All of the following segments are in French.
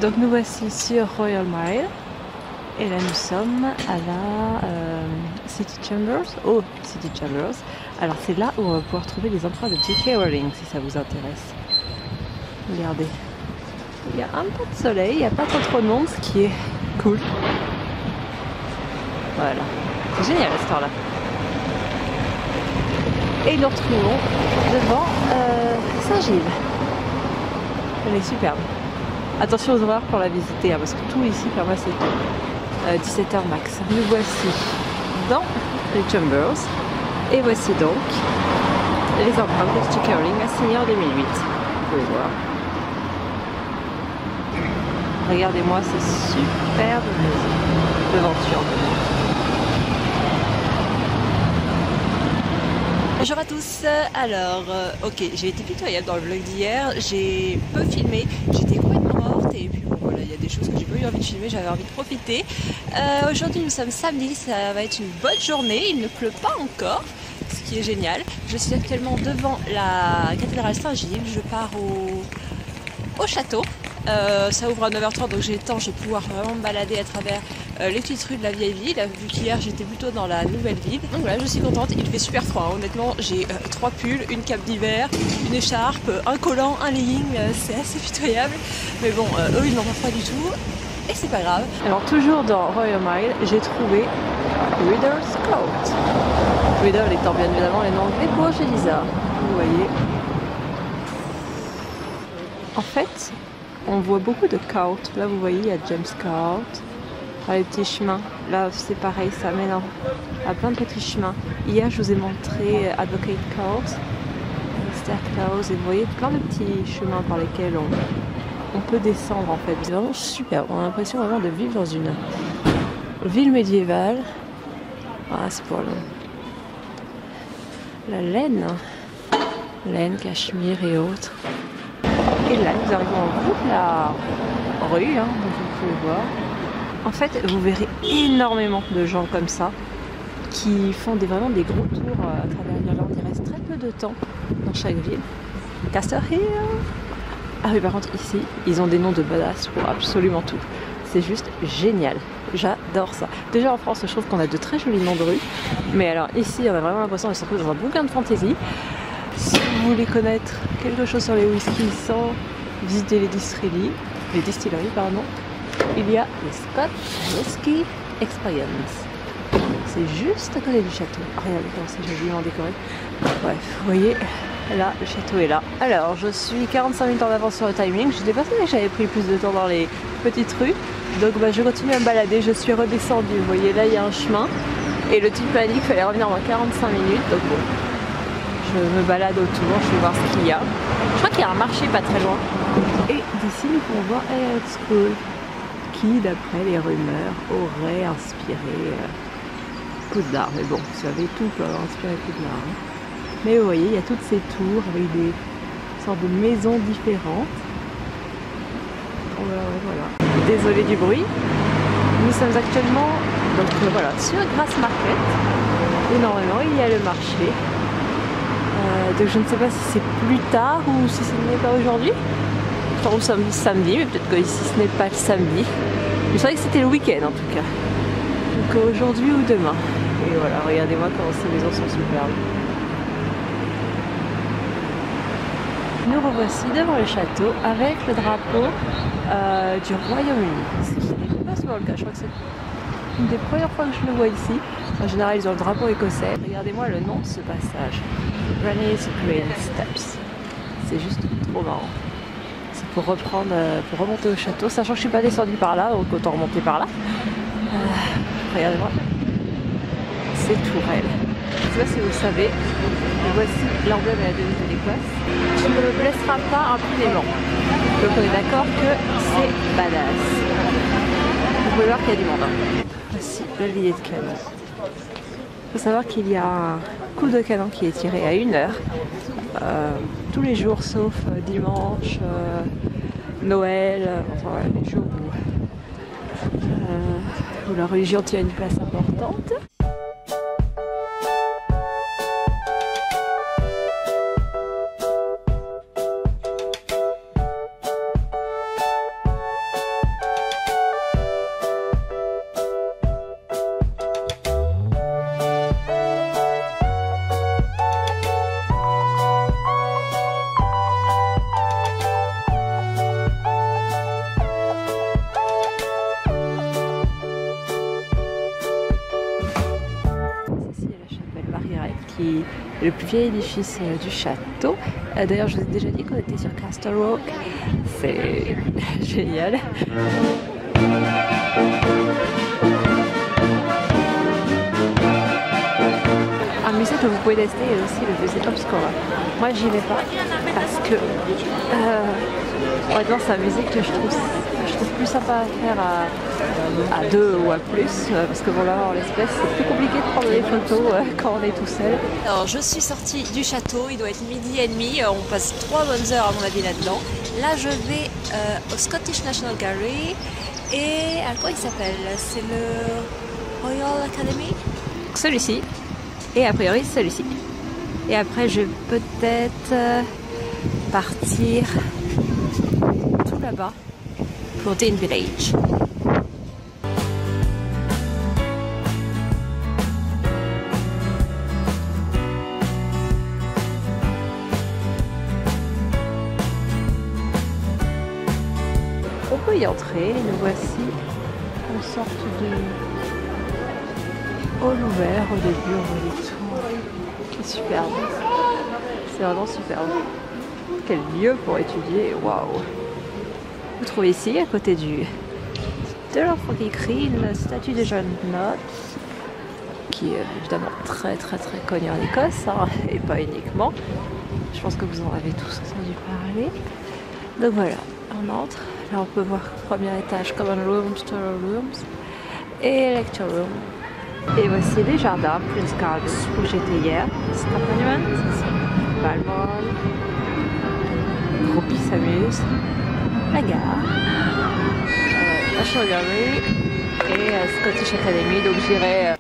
Donc nous voici sur Royal Mile et là nous sommes à la City Chambers. Oh, City Chambers. Alors c'est là où on va pouvoir trouver les empreintes de J.K. Rowling si ça vous intéresse. Regardez. Il y a un peu de soleil, il n'y a pas trop de monde, ce qui est cool. Voilà. C'est génial cette heure-là. Et nous retrouvons devant Saint-Gilles. Elle est superbe. Attention aux horaires pour la visiter, hein, parce que tout ici, pour moi, c'est 17h max. Nous voici dans les Chambers. Et voici donc les empreintes de J.K. Rowling assignées en 2008. Vous pouvez voir. Regardez-moi ces superbes maisons devantures. Bonjour à tous, alors ok, j'ai été pitoyable dans le vlog d'hier, j'ai peu filmé, j'étais complètement morte et puis bon voilà, il y a des choses que j'ai pas eu envie de filmer, j'avais envie de profiter. Aujourd'hui nous sommes samedi, ça va être une bonne journée, il ne pleut pas encore, ce qui est génial. Je suis actuellement devant la cathédrale Saint-Gilles, je pars au château. Ça ouvre à 9h30 donc j'ai le temps, je vais pouvoir vraiment me balader à travers les petites rues de la vieille ville, vu qu'hier j'étais plutôt dans la nouvelle ville. Donc voilà, je suis contente, il fait super froid, hein. Honnêtement j'ai 3 pulls, une cape d'hiver, une écharpe, un collant, un legging, c'est assez pitoyable. Mais bon, eux ils n'en ont pas du tout et c'est pas grave. Alors toujours dans Royal Mile, j'ai trouvé Reader's Court. Reader étant bien évidemment les noms anglais pour Elisa. Vous voyez. En fait, on voit beaucoup de courts. Là, vous voyez, il y a James Court. Par les petits chemins. Là, c'est pareil, ça mène à plein de petits chemins. Hier, je vous ai montré Advocate Court, Stair Close, et vous voyez plein de petits chemins par lesquels on peut descendre en fait. C'est vraiment super. On a l'impression vraiment de vivre dans une ville médiévale. Ah, c'est pour la laine. Laine, cachemire et autres. Et là, nous arrivons au bout de la rue, hein, donc vous pouvez voir. En fait, vous verrez énormément de gens comme ça qui font vraiment des gros tours à travers l'Irlande. Il reste très peu de temps dans chaque ville. Castle Hill. Ah oui, par contre, ici, ils ont des noms de badass pour absolument tout. C'est juste génial. J'adore ça. Déjà en France, je trouve qu'on a de très jolis noms de rue. Mais alors ici, on a vraiment l'impression de se retrouver dans un bouquin de fantasy. Si vous voulez connaître quelque chose sur les whiskies sans visiter les distilleries, il y a le Scotch Whisky Experience. C'est juste à côté du château. Ah, regardez comment c'est joliment décoré. Bref, vous voyez, là, le château est là. Alors, je suis 45 minutes en avance sur le timing. Je n'étais pas sûre que j'avais pris plus de temps dans les petites rues. Donc, je continue à me balader. Je suis redescendue. Vous voyez, là, il y a un chemin. Et le type m'a dit qu'il fallait revenir en 45 minutes. Donc, bon. Je me balade autour, je vais voir ce qu'il y a. Je crois qu'il y a un marché pas très loin. Et d'ici, nous pouvons voir Elliott School, qui, d'après les rumeurs, aurait inspiré Poudlard. Mais bon, vous savez, tout peut avoir inspiré Poudlard. Hein. Mais vous voyez, il y a toutes ces tours avec des sortes de maisons différentes. Voilà. Désolé du bruit. Nous sommes actuellement donc, voilà, sur Grassmarket. Et normalement, il y a le marché. Donc je ne sais pas si c'est plus tard ou si ce n'est pas aujourd'hui. Enfin, nous sommes samedi, mais peut-être que ici ce n'est pas le samedi. Je savais que c'était le week-end en tout cas. Donc aujourd'hui ou demain. Et voilà, regardez-moi comment ces maisons sont superbes. Nous revoici devant le château avec le drapeau du Royaume-Uni. Ce qui n'est pas souvent le cas, je crois que c'est une des premières fois que je le vois ici. En général, ils ont le drapeau écossais. Regardez-moi le nom de ce passage. Granny's Green Steps. C'est juste trop marrant. C'est pour remonter au château, sachant que je suis pas descendue par là, donc autant remonter par là. Regardez-moi. C'est Tourelle. Je ne sais pas si vous le savez, mais voici l'emblème de la devise de l'Écosse. Tu ne me blesseras pas impunément. Donc on est d'accord que c'est badass. Vous pouvez voir qu'il y a du monde. Hein. Voici le billet de canon. Il faut savoir qu'il y a un coup de canon qui est tiré à 1h tous les jours sauf dimanche, Noël, enfin voilà, les jours où la religion tient une place importante. qui est le plus vieil édifice du château. D'ailleurs, je vous ai déjà dit qu'on était sur Castle Rock. C'est génial. Un musée que vous pouvez tester est aussi le musée Obscura. Moi, j'y vais pas parce que honnêtement, c'est un musée que je trouve plus sympa à faire à deux ou à plus, parce que bon, là, en l'espèce, c'est plus compliqué de prendre des photos quand on est tout seul. Alors, je suis sortie du château, il doit être 12h30, on passe 3 bonnes heures à mon avis là-dedans. Là, je vais au Scottish National Gallery, et à quoi il s'appelle? C'est le Royal Academy? Celui-ci, et a priori celui-ci. Et après, je vais peut-être partir tout là-bas pour Dean Village. On peut y entrer, nous voici en sorte de hall ouvert. Au début, on voit les tours, qui est superbe. C'est vraiment superbe. Quel lieu pour étudier, waouh! Vous trouvez ici, à côté de l'enfant qui écrit, une statue de John Knox, qui est évidemment très connu en Écosse, hein, et pas uniquement. Je pense que vous en avez tous entendu parler. Donc voilà, on entre. Là, on peut voir premier étage, Common Rooms, Story Rooms et Lecture Room. Et voici les jardins, Prince Gardens, où j'étais hier. Scott Monument, Balmoral, Groupie s'amuse, la gare, National Gallery et Scottish Academy. Donc j'irai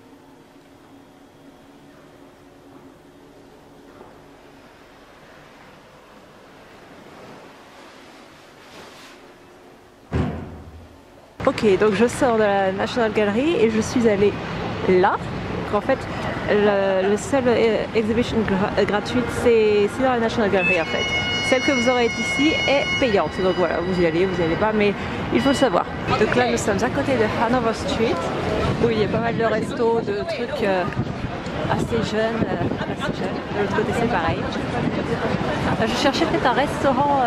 ok, donc je sors de la National Gallery et je suis allée là. En fait, le seul exhibition gratuite, c'est dans la National Gallery en fait. Celle que vous aurez ici est payante, donc voilà, vous y allez pas, mais il faut le savoir. Donc là, nous sommes à côté de Hanover Street, où il y a pas mal de restos, de trucs assez jeunes. De l'autre côté, c'est pareil. Je cherchais peut-être un restaurant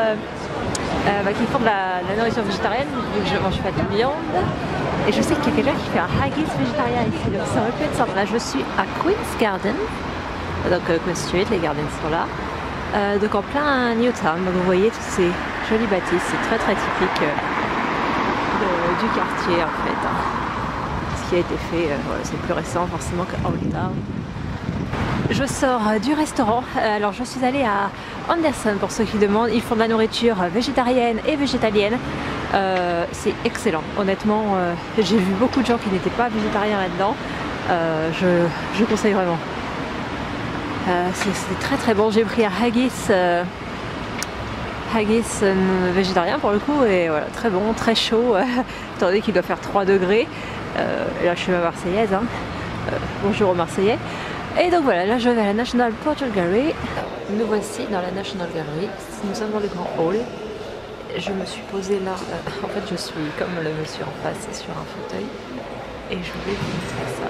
qui font de la nourriture végétarienne, vu que je mange pas de viande. Et je sais qu'il y a quelqu'un qui fait un haggis végétarien ici, donc ça aurait pu être sympa. Là, je suis à Queen's Garden, donc Queen Street, les gardens sont là. Donc en plein Newtown, donc vous voyez toutes ces jolies bâtisses, c'est très typique du quartier en fait. Hein. Ce qui a été fait, voilà, c'est plus récent forcément que Old Town. Je sors du restaurant, alors je suis allée à Anderson pour ceux qui demandent, ils font de la nourriture végétarienne et végétalienne. C'est excellent, honnêtement, j'ai vu beaucoup de gens qui n'étaient pas végétariens là-dedans, je conseille vraiment. C'est très bon, j'ai pris un haggis végétarien pour le coup, et voilà, très bon, très chaud, étant donné qu'il doit faire 3 degrés, et là je suis ma Marseillaise, hein. Bonjour aux Marseillais. Et donc voilà, là je vais à la National Portrait Gallery. Nous voici dans la National Gallery, nous sommes dans le grand hall. Je me suis posée là, en fait je suis comme le monsieur en face sur un fauteuil, et je vais vous montrer ça.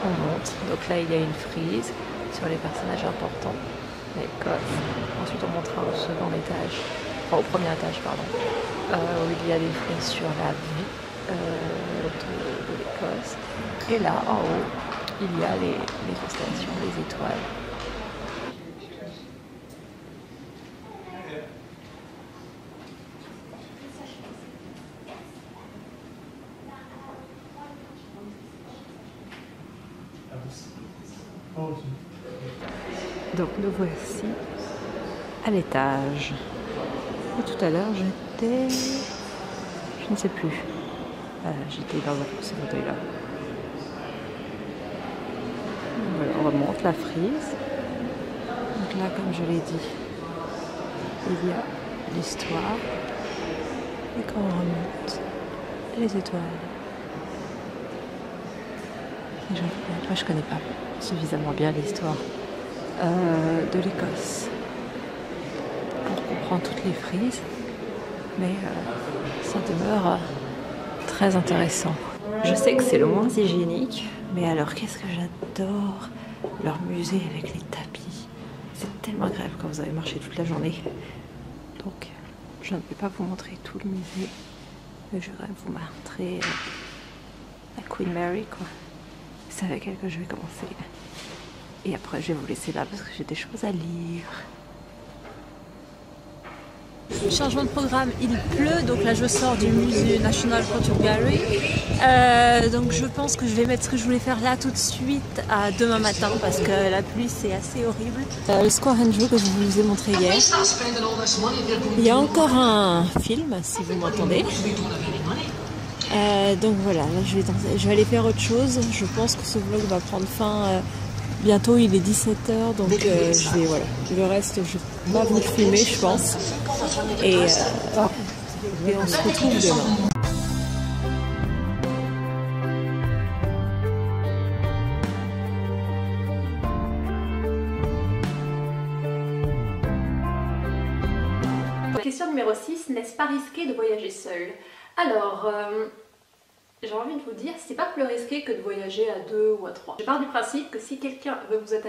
On monte, donc là il y a une frise sur les personnages importants, l'Écosse. Ensuite on montera au second étage, enfin au premier étage pardon, où il y a des frises sur la vie de l'Écosse. Et là en haut, il y a les constellations, les étoiles. Donc nous voici à l'étage. Et tout à l'heure j'étais... je ne sais plus. J'étais dans ce fauteuil-là. Voilà, on remonte la frise. Donc là, comme je l'ai dit, il y a l'histoire. Et quand on remonte, les étoiles. Et moi, je connais pas suffisamment bien l'histoire de l'Écosse pour comprendre toutes les frises, mais ça demeure très intéressant. Je sais que c'est le moins hygiénique, mais alors qu'est-ce que j'adore leur musée avec les tapis. C'est tellement agréable quand vous avez marché toute la journée. Donc je ne vais pas vous montrer tout le musée, mais je vais vous montrer la Queen Mary quoi. C'est avec elle que je vais commencer. Et après je vais vous laisser là parce que j'ai des choses à lire. Changement de programme, il pleut, donc là je sors du musée National Portrait Gallery. Donc je pense que je vais mettre ce que je voulais faire là tout de suite à demain matin parce que la pluie c'est assez horrible. Le Square Andrew que je vous ai montré hier. Il y a encore un film si vous m'entendez. Donc voilà, là je vais aller faire autre chose. Je pense que ce vlog va prendre fin bientôt, il est 17h, donc je vais, voilà, le reste je vais pas vous le filmer je pense. Et on se retrouve demain. Question numéro 6, n'est-ce pas risqué de voyager seul? Alors, j'ai envie de vous dire, c'est pas plus risqué que de voyager à 2 ou à 3. Je pars du principe que si quelqu'un veut vous attaquer